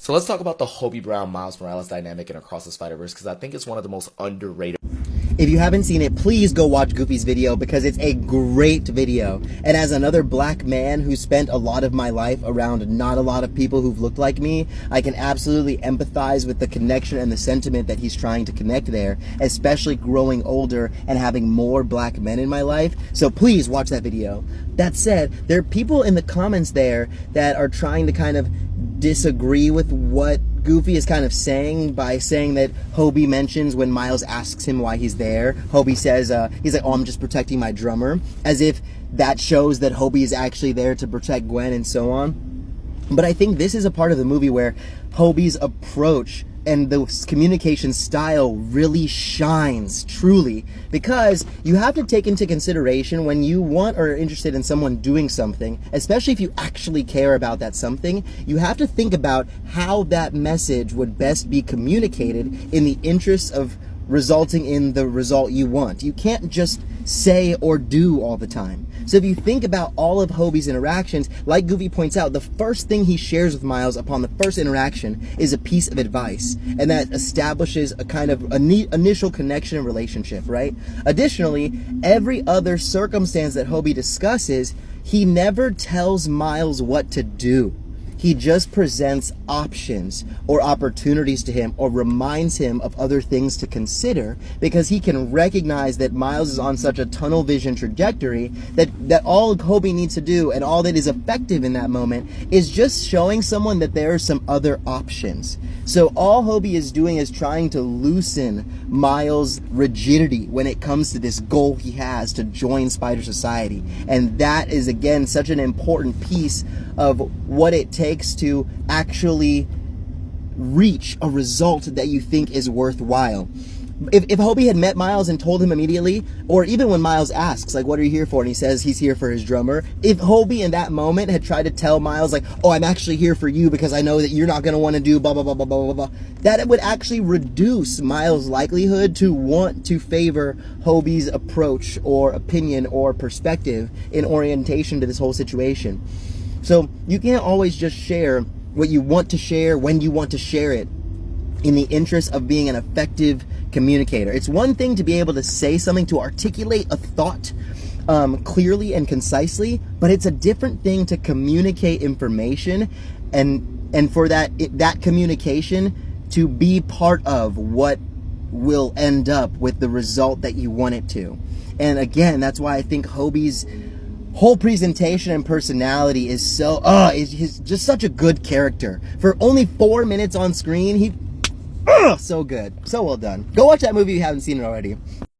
So let's talk about the Hobie Brown Miles Morales dynamic in Across the Spider-Verse, because I think it's one of the most underrated. If you haven't seen it, please go watch Goofy's video because it's a great video. And as another black man who spent a lot of my life around not a lot of people who've looked like me, I can absolutely empathize with the connection and the sentiment that he's trying to connect there, especially growing older and having more black men in my life. So please watch that video. That said, there are people in the comments there that are trying to kind of disagree with what Goofy is kind of saying by saying that Hobie mentions when Miles asks him why he's there. Hobie says, he's like, oh, I'm just protecting my drummer, as if that shows that Hobie is actually there to protect Gwen and so on. But I think this is a part of the movie where Hobie's approach and the communication style really shines, truly, because you have to take into consideration when you want or are interested in someone doing something, especially if you actually care about that something, you have to think about how that message would best be communicated in the interests of resulting in the result you want. You can't just say or do all the time. So if you think about all of Hobie's interactions, like Goofy points out, the first thing he shares with Miles upon the first interaction is a piece of advice, and that establishes a kind of a neat initial connection and relationship, right? Additionally, every other circumstance that Hobie discusses, he never tells Miles what to do. He just presents options or opportunities to him, or reminds him of other things to consider, because he can recognize that Miles is on such a tunnel vision trajectory that all Hobie needs to do, and all that is effective in that moment, is just showing someone that there are some other options. So all Hobie is doing is trying to loosen Miles' rigidity when it comes to this goal he has to join Spider Society. And that is, again, such an important piece of what it takes to actually reach a result that you think is worthwhile. If Hobie had met Miles and told him immediately, or even when Miles asks, like, what are you here for? And he says he's here for his drummer. If Hobie in that moment had tried to tell Miles, like, oh, I'm actually here for you because I know that you're not going to want to do blah, blah, blah, blah, blah, blah, blah, that would actually reduce Miles' likelihood to want to favor Hobie's approach or opinion or perspective in orientation to this whole situation. So you can't always just share what you want to share when you want to share it in the interest of being an effective communicator. It's one thing to be able to say something, to articulate a thought clearly and concisely, but it's a different thing to communicate information and for that communication to be part of what will end up with the result that you want it to. And again, that's why I think Hobie's whole presentation and personality is so, he's just such a good character. For only 4 minutes on screen, so good. So well done. Go watch that movie if you haven't seen it already.